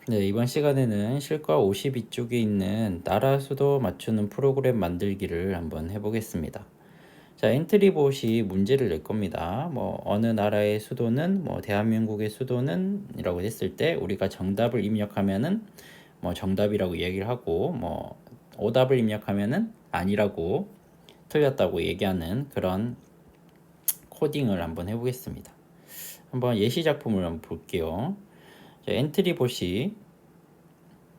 네, 이번 시간에는 실과 52쪽에 있는 나라 수도 맞추는 프로그램 만들기를 한번 해보겠습니다. 자, 엔트리봇이 문제를 낼 겁니다. 어느 나라의 수도는 대한민국의 수도는 이라고 했을 때 우리가 정답을 입력하면은 정답이라고 얘기를 하고 오답을 입력하면은 아니라고 틀렸다고 얘기하는 그런 코딩을 한번 해보겠습니다. 한번 예시 작품을 한번 볼게요. 자, 엔트리봇이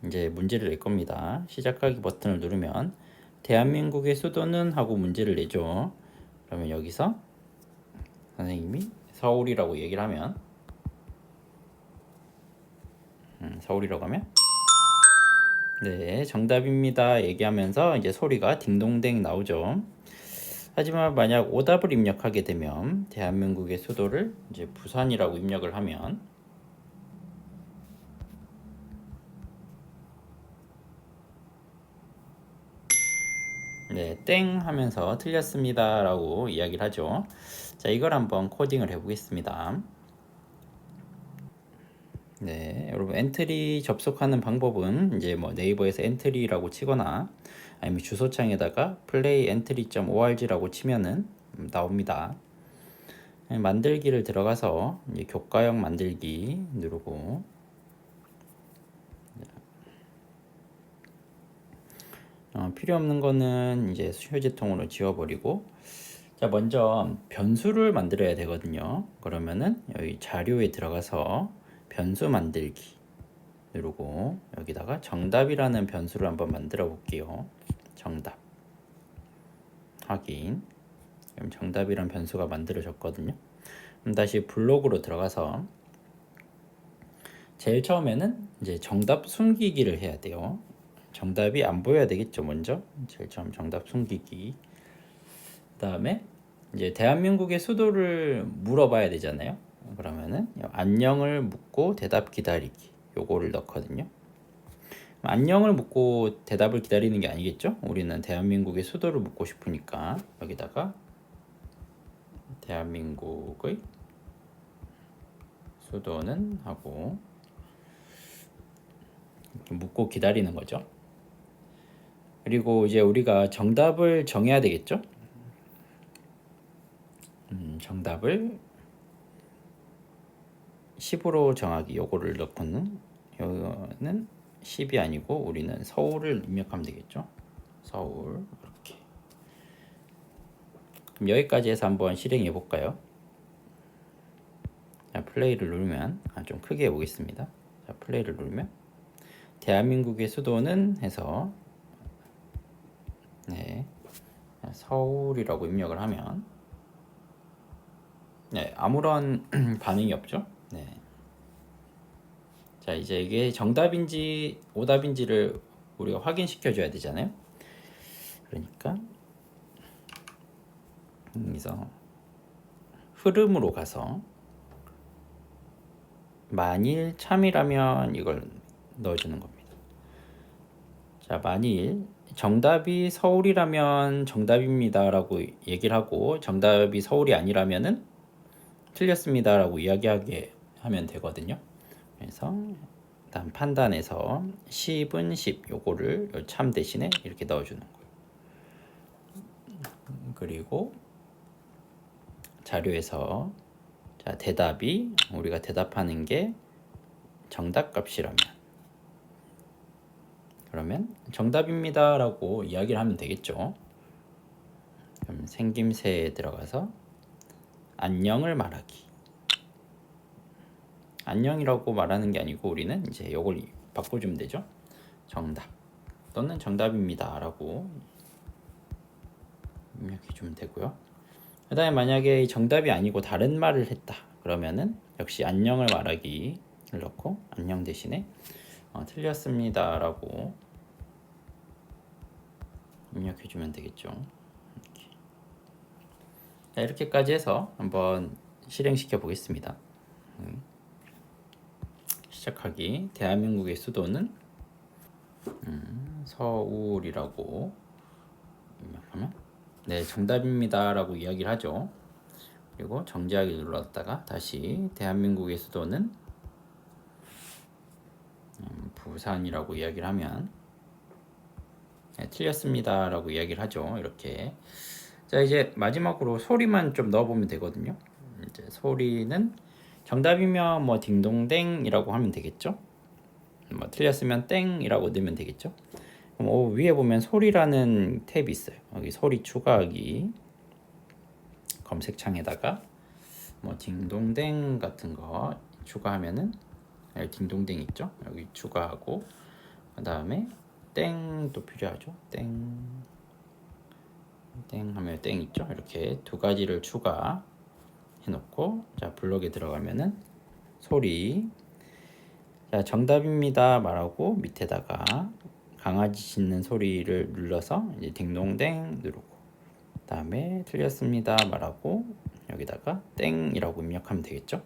이제 문제를 낼 겁니다. 시작하기 버튼을 누르면 대한민국의 수도는 하고 문제를 내죠. 그러면 여기서 선생님이 서울이라고 얘기를 하면 서울이라고 하면 네, 정답입니다 얘기하면서 이제 소리가 딩동댕 나오죠. 하지만 만약 오답을 입력하게 되면 대한민국의 수도를 이제 부산이라고 입력을 하면 네, 땡 하면서 틀렸습니다 라고 이야기를 하죠. 자, 이걸 한번 코딩을 해보겠습니다. 네, 여러분 엔트리 접속하는 방법은 이제 네이버에서 엔트리라고 치거나 아니면 주소창에다가 playentry.org라고 치면은 나옵니다. 만들기를 들어가서 이제 교과형 만들기 누르고 필요 없는 거는 이제 휴지통으로 지워버리고 자, 먼저 변수를 만들어야 되거든요. 그러면은 여기 자료에 들어가서 변수 만들기 누르고 여기다가 정답이라는 변수를 한번 만들어 볼게요. 정답 확인. 그럼 정답이란 변수가 만들어졌거든요. 그럼 다시 블록으로 들어가서 제일 처음에는 이제 정답 숨기기를 해야 돼요. 정답이 안 보여야 되겠죠. 먼저 제일 처음 정답 숨기기. 그다음에 이제 대한민국의 수도를 물어봐야 되잖아요. 그러면은 안녕을 묻고 대답 기다리기 요거를 넣거든요. 안녕을 묻고 대답을 기다리는 게 아니겠죠? 우리는 대한민국의 수도를 묻고 싶으니까 여기다가 대한민국의 수도는 하고 이렇게 묻고 기다리는 거죠. 그리고 이제 우리가 정답을 정해야 되겠죠? 정답을 10으로 정하기 요거를 넣고는 여기는 10이 아니고 우리는 서울을 입력하면 되겠죠. 서울 이렇게. 그럼 여기까지 해서 한번 실행해 볼까요? 자, 플레이를 누르면 좀 크게 해보겠습니다. 자, 플레이를 누르면 대한민국의 수도는 해서 네, 서울이라고 입력을 하면 네, 아무런 반응이 없죠. 네. 자, 이제 이게 정답인지 오답인지를 우리가 확인시켜 줘야 되잖아요. 그러니까 여기서 흐름으로 가서 만일 참이라면 이걸 넣어주는 겁니다. 자, 만일 정답이 서울이라면 정답입니다라고 얘기를 하고 정답이 서울이 아니라면은 틀렸습니다라고 이야기하게 하면 되거든요. 그래서 일단 판단해서 10은 10 요거를 참 대신에 이렇게 넣어주는 거예요. 그리고 자료에서 자, 대답이 우리가 대답하는 게 정답 값이라면 그러면 정답입니다 라고 이야기를 하면 되겠죠. 그럼 생김새에 들어가서 안녕을 말하기. 안녕이라고 말하는 게 아니고 우리는 이제 이걸 바꿔주면 되죠. 정답 또는 정답입니다 라고 입력해 주면 되고요. 그 다음에 만약에 정답이 아니고 다른 말을 했다 그러면은 역시 안녕을 말하기를 넣고 안녕 대신에 틀렸습니다 라고 입력해 주면 되겠죠. 이렇게. 자, 이렇게까지 해서 한번 실행시켜 보겠습니다. 시작하기. 대한민국의 수도는 서울이라고 입력하면 네, 정답입니다 라고 이야기를 하죠. 그리고 정지하기 눌렀다가 다시 대한민국의 수도는 부산이라고 이야기를 하면 틀렸습니다 라고 이야기를 하죠. 이렇게. 자, 이제 마지막으로 소리만 좀 넣어보면 되거든요. 이제 소리는 정답이면 뭐 딩동댕이라고 하면 되겠죠. 뭐 틀렸으면 땡이라고 넣으면 되겠죠. 그럼 위에 보면 소리라는 탭이 있어요. 여기 소리 추가하기 검색창에다가 뭐 딩동댕 같은 거 추가하면은 여기 딩동댕 있죠. 여기 추가하고 그 다음에 땡도 필요하죠. 땡 하면 땡 있죠. 이렇게 두 가지를 추가 해놓고 자 블록에 들어가면은 소리 자 정답입니다 말하고 밑에다가 강아지 짖는 소리를 눌러서 이제 딩동댕 누르고 다음에 틀렸습니다 말하고 여기다가 땡이라고 입력하면 되겠죠.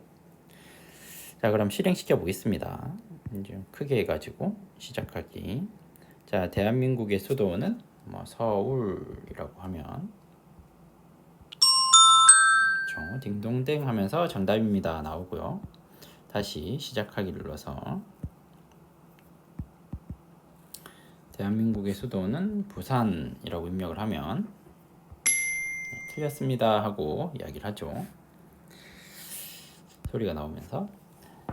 자 그럼 실행시켜 보겠습니다. 이제 크게 해가지고 시작하기. 자 대한민국의 수도는 뭐 서울이라고 하면 딩동댕 하면서 정답입니다 나오고요. 다시 시작하기 눌러서 대한민국의 수도는 부산이라고 입력을 하면 틀렸습니다 하고 이야기를 하죠. 소리가 나오면서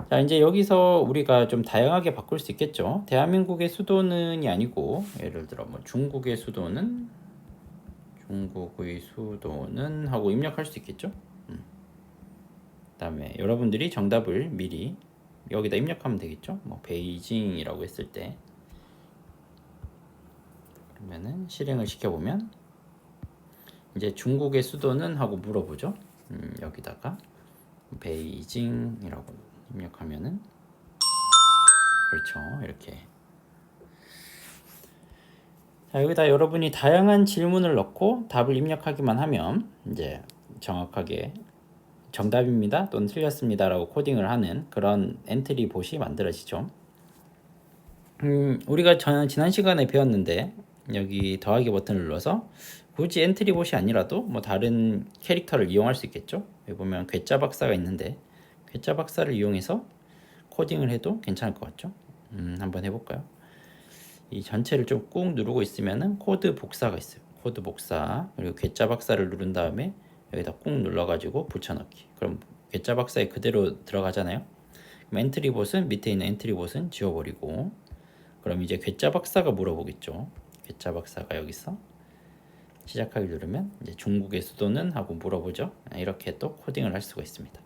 자 이제 여기서 우리가 좀 다양하게 바꿀 수 있겠죠. 대한민국의 수도는이 아니고 예를 들어 뭐 중국의 수도는 하고 입력할 수 있겠죠. 그다음에 여러분들이 정답을 미리 여기다 입력하면 되겠죠. 뭐 베이징이라고 했을 때 그러면은 실행을 시켜보면 이제 중국의 수도는 하고 물어보죠. 여기다가 베이징이라고 입력하면은 그렇죠. 이렇게 자 여기다 여러분이 다양한 질문을 넣고 답을 입력하기만 하면 이제 정확하게 정답입니다 또는 틀렸습니다 라고 코딩을 하는 그런 엔트리 봇이 만들어지죠. 우리가 지난 시간에 배웠는데 여기 더하기 버튼을 눌러서 굳이 엔트리 봇이 아니라도 뭐 다른 캐릭터를 이용할 수 있겠죠. 여기 보면 괴짜 박사가 있는데 괴짜 박사를 이용해서 코딩을 해도 괜찮을 것 같죠. 한번 해볼까요? 이 전체를 좀 꾹 누르고 있으면은 코드 복사가 있어요. 코드 복사 그리고 괴짜 박사를 누른 다음에 여기다 꾹 눌러가지고 붙여넣기. 그럼 괴짜 박사에 그대로 들어가잖아요. 그럼 엔트리 봇은 밑에 있는 엔트리 봇은 지워버리고 그럼 이제 괴짜 박사가 물어보겠죠. 괴짜 박사가 여기서 시작하기 누르면 이제 중국의 수도는 하고 물어보죠. 이렇게 또 코딩을 할 수가 있습니다.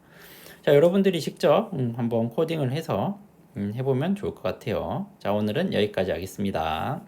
자 여러분들이 직접 한번 코딩을 해서 해보면 좋을 것 같아요. 자 오늘은 여기까지 하겠습니다.